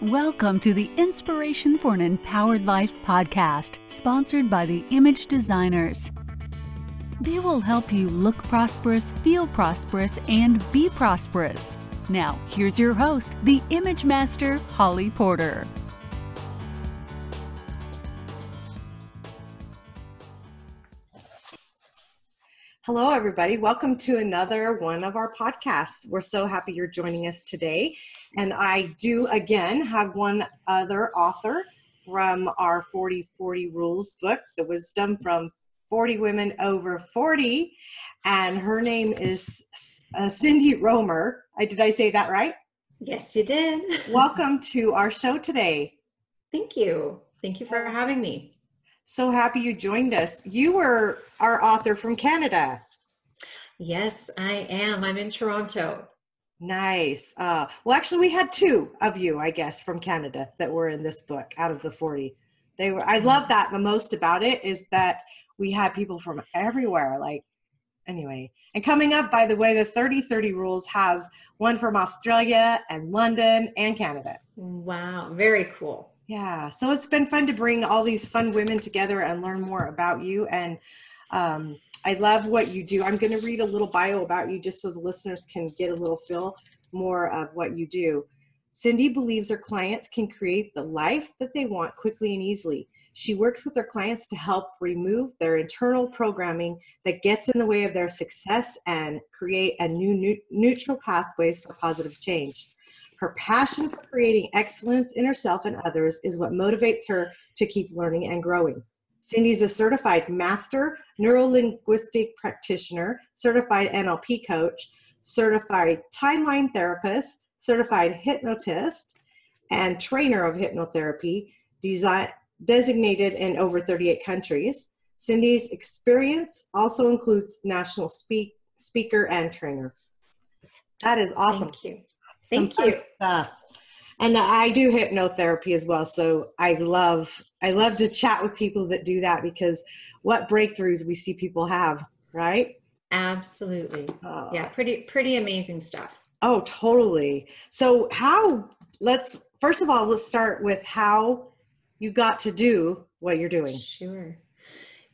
Welcome to the Inspiration for an Empowered Life podcast, sponsored by the Image Designers. They will help you look prosperous, feel prosperous, and be prosperous. Now, here's your host, the Image Master, Holly Porter. Hello, everybody. Welcome to another one of our podcasts. We're so happy you're joining us today. And I do, again, have one other author from our 40/40 Rules book, The Wisdom from 40 Women Over 40. And her name is Cindy Roemer. Did I say that right? Yes, you did. Welcome to our show today. Thank you. Thank you for having me. So happy you joined us. You were our author from Canada. Yes, I am. I'm in Toronto. Nice. Well, actually, we had two of you, I guess, from Canada that were in this book out of the 40. I love that. The most about it is that we had people from everywhere. Anyway. And coming up, by the way, the 30/30 Rules has one from Australia and London and Canada. Wow. Very cool. Yeah. So it's been fun to bring all these fun women together and learn more about you. And I love what you do. I'm going to read a little bio about you just so the listeners can get a little feel more of what you do. Cindy believes her clients can create the life that they want quickly and easily. She works with her clients to help remove their internal programming that gets in the way of their success and create a new neutral pathways for positive change. Her passion for creating excellence in herself and others is what motivates her to keep learning and growing. Cindy's a certified master Neuro-Linguistic Practitioner, certified NLP Coach, certified timeline therapist, certified hypnotist, and trainer of hypnotherapy, designated in over 38 countries. Cindy's experience also includes national speaker and trainer. That is awesome. Thank you. Thank you. Stuff. And I do hypnotherapy as well. So I love to chat with people that do that because what breakthroughs we see people have, right? Absolutely. Yeah. Pretty amazing stuff. Oh, totally. So first of all, let's start with how you got to do what you're doing. Sure.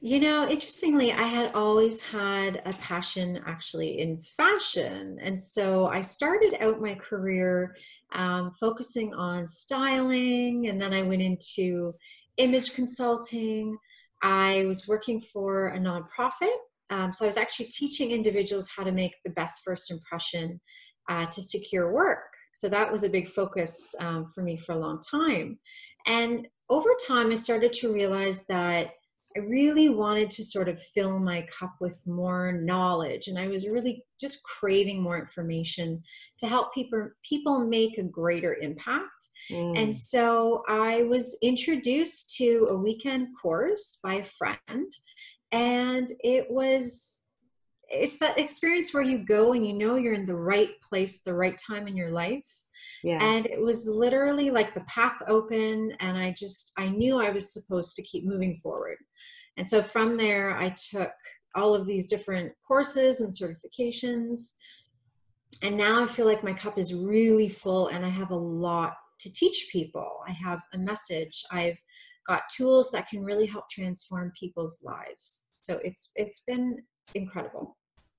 You know, interestingly, I had always had a passion actually in fashion. And so I started out my career focusing on styling, and then I went into image consulting. I was working for a nonprofit. So I was actually teaching individuals how to make the best first impression to secure work. So that was a big focus for me for a long time. And over time, I started to realize that I really wanted to sort of fill my cup with more knowledge. And I was really just craving more information to help people make a greater impact. And so I was introduced to a weekend course by a friend. And it's that experience where you go and you know you're in the right place, the right time in your life. Yeah. And it was literally like the path open, and I knew I was supposed to keep moving forward. And so from there, I took all of these different courses and certifications. And now I feel like my cup is really full and I have a lot to teach people. I have a message. I've got tools that can really help transform people's lives. So it's been incredible.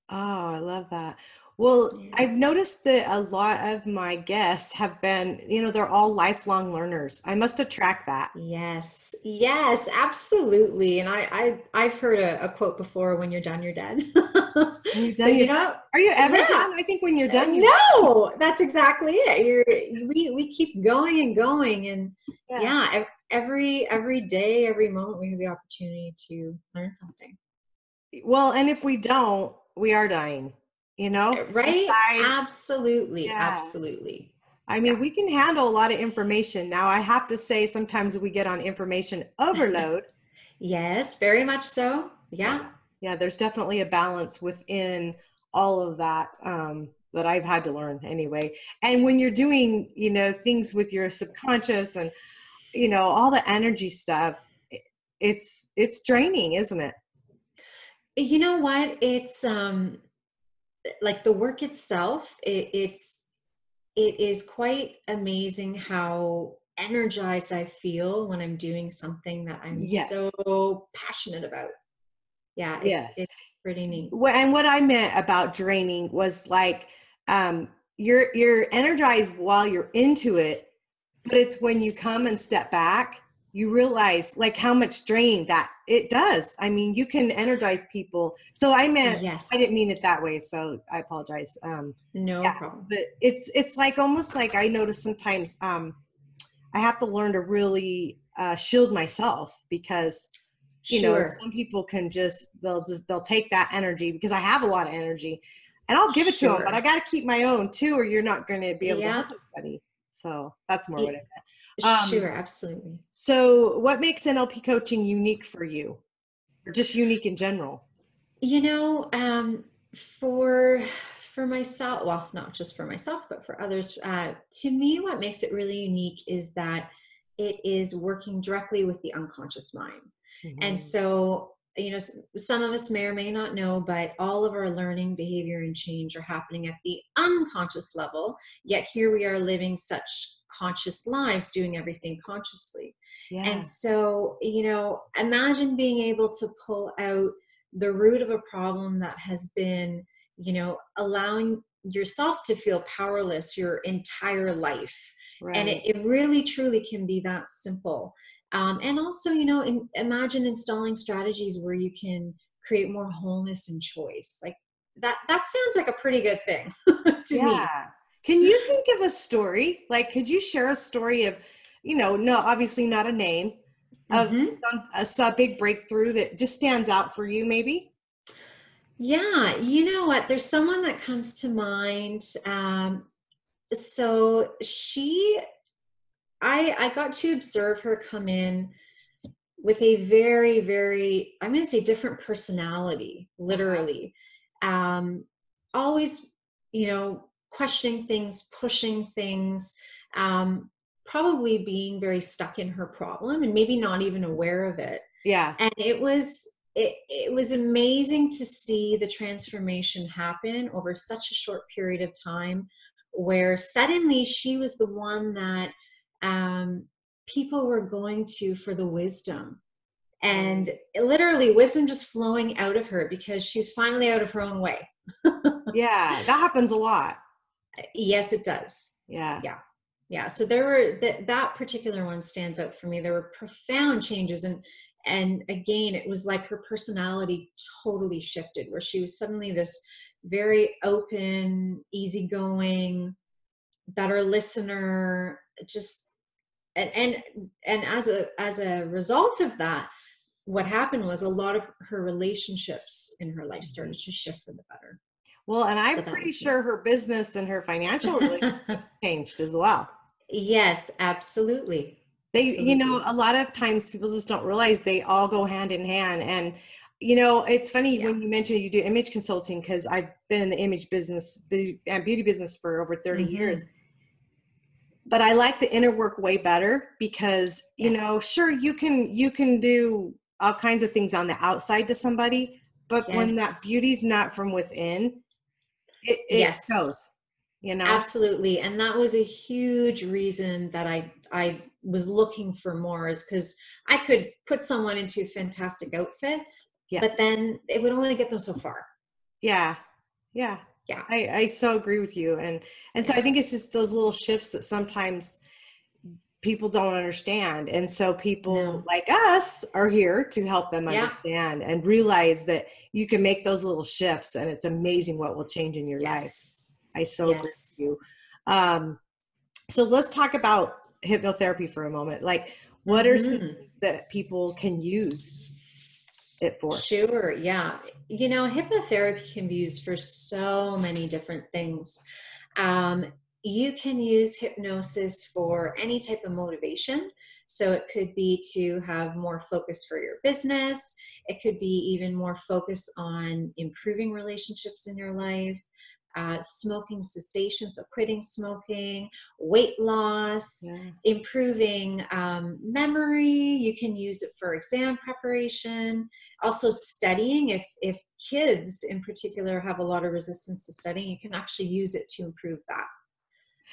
Oh, I love that. Well, yeah. I've noticed that a lot of my guests have been, they're all lifelong learners. I must attract that. Yes, absolutely. And I've heard a quote before: when you're done, you're dead. You're done, are you ever done? I think when you're done, no, that's exactly it. We keep going and going. And every day, every moment, we have the opportunity to learn something. Well, and if we don't, we are dying, right? Absolutely. I mean, we can handle a lot of information. Now, I have to say, sometimes we get on information overload. Yes, very much so. Yeah. Yeah, there's definitely a balance within all of that that I've had to learn anyway. And when you're doing, things with your subconscious and, all the energy stuff, it's draining, isn't it? You know what? It's like the work itself, it's it is quite amazing how energized I feel when I'm doing something that I'm Yes. so passionate about. Yeah, Yes. it's pretty neat. And what I meant about draining was like, you're energized while you're into it, but it's when you come and step back, you realize like how much drain that it does. I mean, you can energize people. So I meant, I didn't Yes, mean it that way. So I apologize. no Yeah, problem. but it's like almost like I notice sometimes, I have to learn to really shield myself because, you know, Sure, some people can they'll take that energy because I have a lot of energy and I'll give it to them, but I sure. got to keep my own too, or you're not going to be able to Yeah, help anybody. So that's more what I y- meant. sure, absolutely. So what makes NLP coaching unique for you, or just unique in general? You know, for for myself, well, not just for myself, but for others, to me, what makes it really unique is that it is working directly with the unconscious mind. And Mhm. so, you know, some of us may or may not know, but all of our learning, behavior, and change are happening at the unconscious level. Yet here we are living such conscious lives, doing everything consciously. And Yeah, so, you know, imagine being able to pull out the root of a problem that has been, you know, allowing yourself to feel powerless your entire life. And right. it really truly can be that simple. And also, you know, imagine installing strategies where you can create more wholeness and choice. Like that sounds like a pretty good thing to me. Yeah. Can you think of a story? Like, could you share a story of, you know, no, obviously not a name, of Hmm. a big breakthrough that just stands out for you, maybe? Yeah, you know what? There's someone that comes to mind. So I got to observe her come in with a very, very, I'm going to say different personality, Uh-huh. literally. Um, Always, you know, questioning things, pushing things, um, probably being very stuck in her problem and maybe not even aware of it. Yeah. And it was amazing to see the transformation happen over such a short period of time, where suddenly she was the one that um, people were going to for the wisdom, and Right. literally wisdom just flowing out of her because she's finally out of her own way. Yeah. That happens a lot. Yes, it does. Yeah. Yeah. Yeah. So there were that particular one stands out for me. There were profound changes, and again, it was like her personality totally shifted, where she was suddenly this very open, easygoing, better listener, just and as a result of that, what happened was a lot of her relationships in her life started Mhm. to shift for the better. Well, and I'm So that pretty was sure neat. her business and her financial relationships changed as well. Yes, absolutely. You know, Absolutely. a lot of times people just don't realize they all go hand in hand. And, you know, it's funny Yeah. when you mentioned you do image consulting, because I've been in the image business and beauty business for over 30 years. Hmm. But I like the inner work way better because, you know, Yes. sure, you can do all kinds of things on the outside to somebody, but when that Yes. beauty's not from within, it Yes. shows, you know? Absolutely. And that was a huge reason that I was looking for more, is because I could put someone into a fantastic outfit, Yeah. but then it would only get them so far. Yeah. Yeah. Yeah. I so agree with you. And so I Yeah. think it's just those little shifts that sometimes people don't understand. And so people No. like us are here to help them Yeah. understand and realize that you can make those little shifts and it's amazing what will change in your life. Yes. I so agree with Yes. you. Um, so let's talk about hypnotherapy for a moment. Like, what are some Hmm. things that people can use it for? Sure. Yeah. You know, hypnotherapy can be used for so many different things. Um, you can use hypnosis for any type of motivation. So it could be to have more focus for your business. It could be even more focus on improving relationships in your life, smoking cessation, so quitting smoking, weight loss, Yeah. improving memory. You can use it for exam preparation, also studying. If kids in particular have a lot of resistance to studying, you can actually use it to improve that.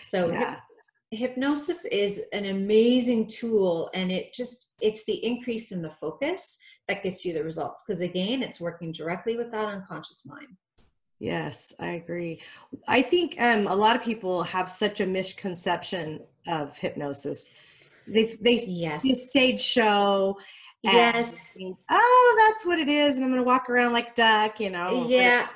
So Yeah. hypnosis is an amazing tool, and it's the increase in the focus that gets you the results. Because again, it's working directly with that unconscious mind. Yes, I agree. I think a lot of people have such a misconception of hypnosis. They see a Yes. stage show and Yes. think, oh, that's what it is, and I'm going to walk around like a duck, But Yeah.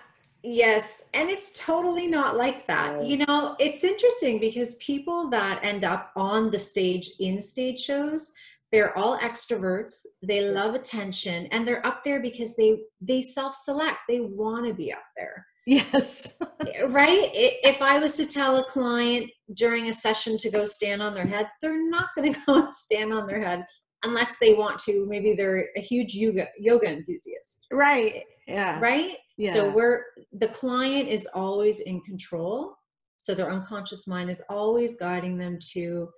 Yes. And it's totally not like that. no. It's interesting because people that end up on the stage in stage shows, they're all extroverts. They love attention, and they're up there because they self-select. They want to be up there. Yes. Right? If I was to tell a client during a session to go stand on their head, they're not going to go and stand on their head unless they want to. Maybe they're a huge yoga enthusiast. Right. Yeah. Right? Yeah. So the client is always in control. So their unconscious mind is always guiding them to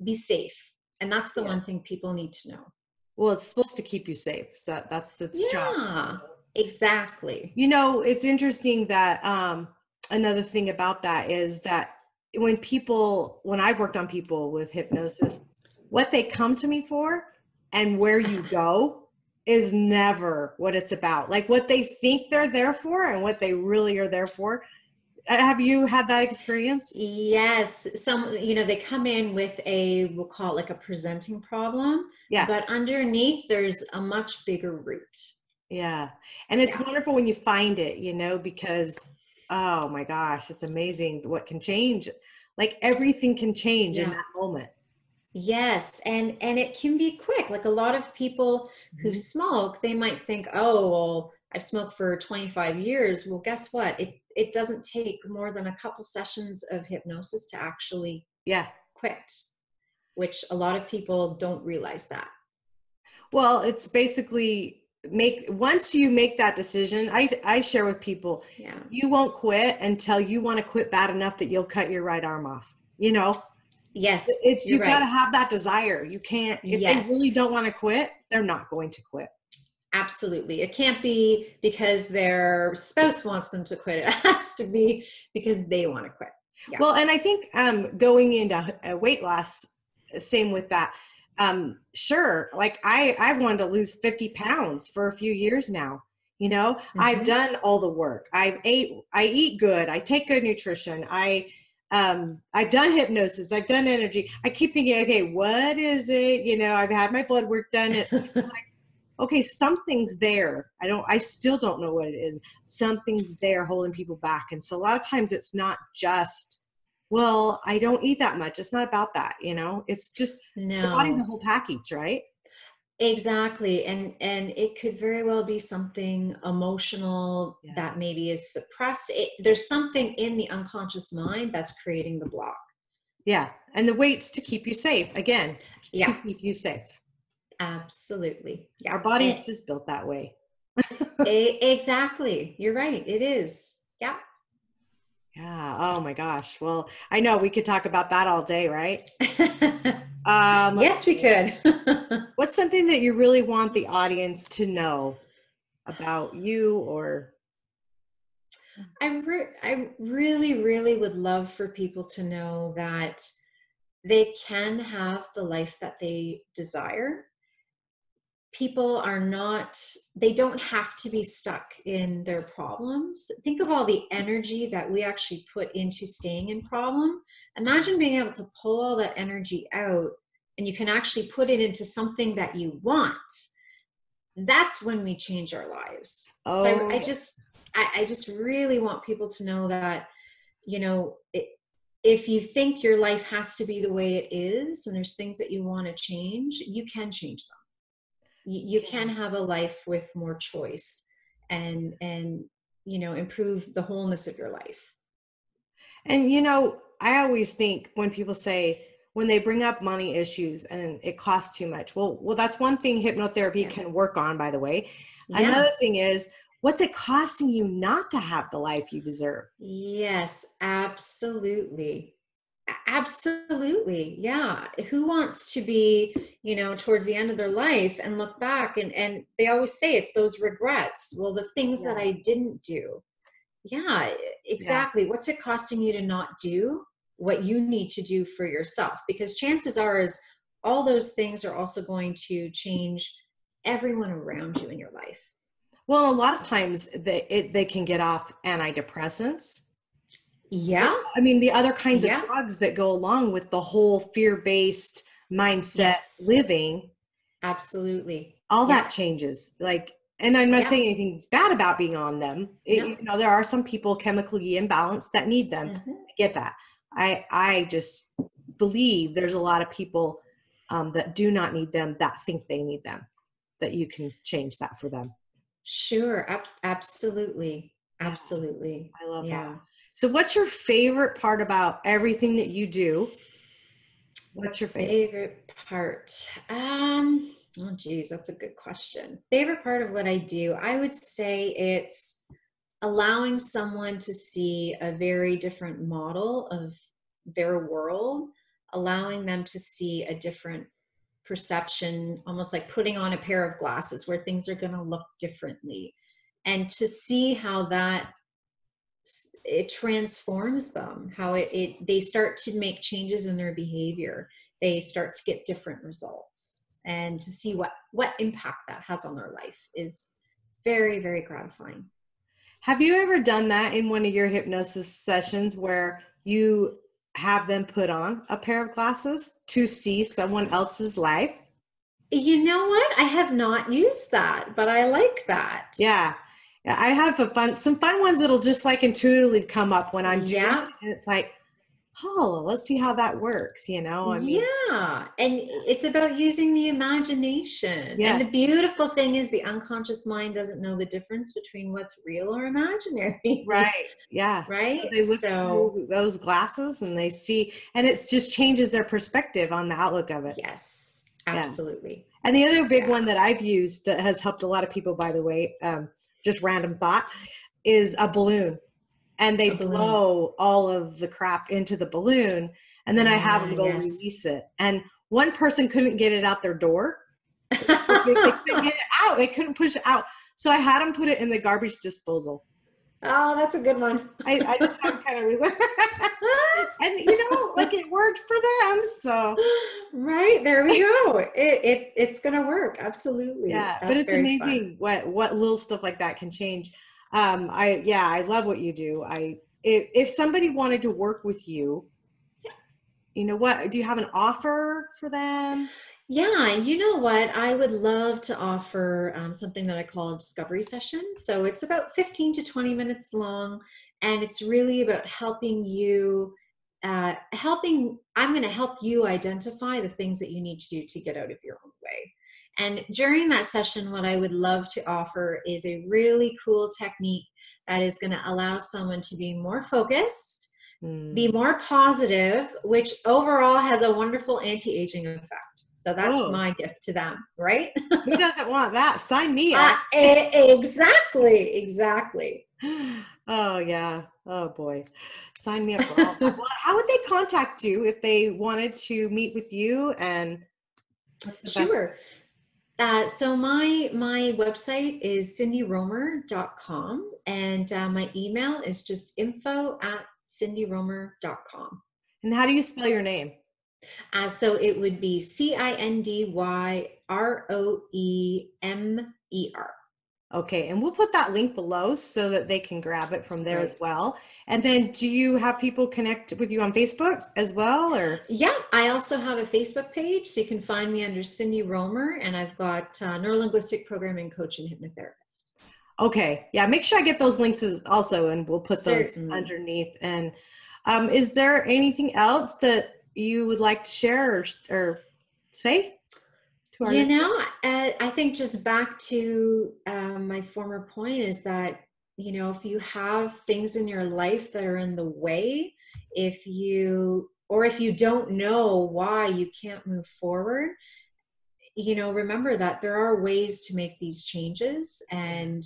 be safe. And that's the one thing people need to know. Well, it's supposed to keep you safe. So that's its job. Yeah, exactly. It's interesting that another thing about that is that when I've worked on people with hypnosis, what they come to me for and where you go is never what it's about. Like what they think they're there for and what they really are there for. Have you had that experience? Yes. They come in with we'll call it like a presenting problem. Yeah. But underneath, there's a much bigger root. Yeah. And it's wonderful when you find it, because, oh my gosh, it's amazing what can change. Like everything can change in that moment. Yes. And it can be quick. Like a lot of people who smoke, they might think, oh, well, I've smoked for 25 years. Well, guess what? It doesn't take more than a couple sessions of hypnosis to actually quit, which a lot of people don't realize that. Well, it's basically once you make that decision, I share with people, you won't quit until you want to quit bad enough that you'll cut your right arm off, Yes. You've got to have that desire. You can't, if they really don't want to quit, they're not going to quit. Absolutely. It can't be because their spouse wants them to quit. It has to be because they want to quit. Yeah. Well, and I think going into weight loss, same with that. Sure. Like I've wanted to lose 50 pounds for a few years now. I've done all the work. I eat good. I take good nutrition. I've done hypnosis. I've done energy. I keep thinking, okay, what is it? I've had my blood work done. It's like, okay, something's there. I still don't know what it is. Something's there holding people back. And so a lot of times it's not just, well, I don't eat that much. It's not about that. It's just the body's a whole package, right? Exactly. And it could very well be something emotional that maybe is suppressed. There's something in the unconscious mind that's creating the block. Yeah. And the weight's to keep you safe. Again, to keep you safe. Absolutely. Yeah. Our body's just built that way. Exactly. You're right. It is. Yeah. Yeah. Oh my gosh. Well, I know we could talk about that all day, right? Yes, we could. What's something that you really want the audience to know about you or? I really, really would love for people to know that they can have the life that they desire. People they don't have to be stuck in their problems. Think of all the energy that we actually put into staying in problem. Imagine being able to pull all that energy out and you can actually put it into something that you want. That's when we change our lives. Oh. So I just really want people to know that, if you think your life has to be the way it is and there's things that you want to change, you can change them. You can have a life with more choice and improve the wholeness of your life. And I always think when people say, when they bring up money issues and it costs too much, well that's one thing hypnotherapy can work on, by the way. Another thing is, what's it costing you not to have the life you deserve? Yes, absolutely. Absolutely. Yeah. Who wants to be, towards the end of their life and look back and they always say it's those regrets. Well, the things that I didn't do. Yeah, exactly. What's it costing you to not do what you need to do for yourself, because chances are is all those things are also going to change everyone around you in your life. Well, a lot of times they can get off antidepressants. Yeah. I mean, the other kinds of Yeah. drugs that go along with the whole fear-based mindset Yes. living, Absolutely. all Yeah. that changes. Like, and I'm not Yeah. saying anything's bad about being on them. No. You know, there are some people chemically imbalanced that need them. Mhm. I get that. I just believe there's a lot of people that do not need them, that think they need them, that you can change that for them. Sure. Absolutely. Yeah, Absolutely. I love that. Yeah. So what's your favorite part about everything that you do? What's your favorite? Favorite part? Oh geez, that's a good question. Favorite part of what I do, I would say it's allowing someone to see a very different model of their world, allowing them to see a different perception, almost like putting on a pair of glasses where things are going to look differently, and to see how that it transforms them, how they start to make changes in their behavior, they start to get different results, and to see what impact that has on their life is very, very gratifying. Have you ever done that in one of your hypnosis sessions where you have them put on a pair of glasses to see someone else's life? You know what? I have not used that, but I like that. Yeah. I have some fun ones that'll just like intuitively come up when I'm doing Yeah. it. And it's like, oh, let's see how that works. You know, I mean, Yeah. And it's about using the imagination. And the yes. beautiful thing is the unconscious mind doesn't know the difference between what's real or imaginary. Right. Yeah. Right. So they look So through those glasses and they see, and it just changes their perspective on the outlook of it. yes, Yeah. absolutely. And the other big Yeah. one that I've used that has helped a lot of people, by the way, just random thought, is a balloon. And they A balloon. blow all of the crap into the balloon, and then I have them go Yes. release it. And one person couldn't get it out their door. They couldn't get it out. They couldn't push it out. So I had them put it in the garbage disposal. Oh, that's a good one. I just had kind of, and you know, like it worked for them. So Right, there we go. It's gonna work. Absolutely. yeah, but That's it's very fun. amazing what little stuff like that can change. I love what you do. If somebody wanted to work with you, you know what, do you have an offer for them? Yeah, you know what? I would love to offer something that I call a discovery session. So it's about 15 to 20 minutes long, and it's really about helping you, I'm going to help you identify the things that you need to do to get out of your own way. And during that session, what I would love to offer is a really cool technique that is going to allow someone to be more focused, be more positive, which overall has a wonderful anti-aging effect. So that's Oh, my gift to them, right? who doesn't want that? Sign me up. Exactly. Oh yeah. Oh boy. Sign me up for all that. Well, how would they contact you if they wanted to meet with you, and what's the best? Sure. So my website is cindyroemer.com, and my email is just info@cindyroemer.com. And how do you spell your name? So it would be CINDYROEMER. Okay, and we'll put that link below so that they can grab it from there Right. as well. And then do you have people connect with you on Facebook as well, or? Yeah, I also have a Facebook page, so you can find me under Cindy Roemer, and I've got Neuro-Linguistic Programming Coach and Hypnotherapist. Okay, yeah, make sure I get those links also, and we'll put those Certainly. underneath. And is there anything else that you would like to share or say to our listeners? I think just back to my former point is that, if you have things in your life that are in the way, if you don't know why you can't move forward, remember that there are ways to make these changes. And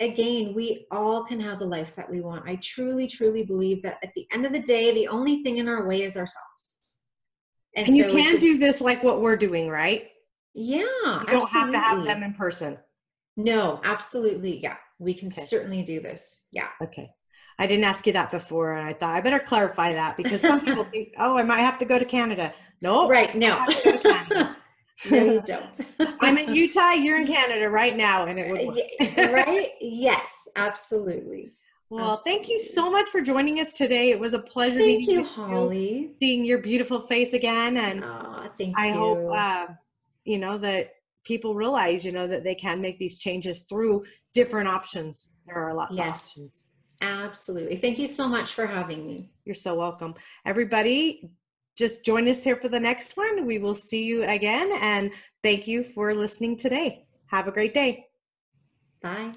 again, we all can have the life that we want. I truly, truly believe that at the end of the day, the only thing in our way is ourselves. And you can do this like what we're doing, right? Yeah, you don't absolutely. have to have them in person. No, absolutely. Yeah, we can certainly do this. Yeah. Okay. I didn't ask you that before, and I thought I better clarify that because some people think, oh, I might have to go to Canada. No, Right. No. I have to go to Canada. No, you don't. I'm in Utah, you're in Canada right now, and it would work. Right? Yes, absolutely. Well, Absolutely. thank you so much for joining us today. It was a pleasure Thank meeting you, with Holly. you, seeing your beautiful face again, and Thank I hope you. that people realize, that they can make these changes through different options. There are lots of Yes, options. absolutely. Thank you so much for having me. You're so welcome. Everybody, just join us here for the next one. We will see you again, and thank you for listening today. Have a great day. Bye.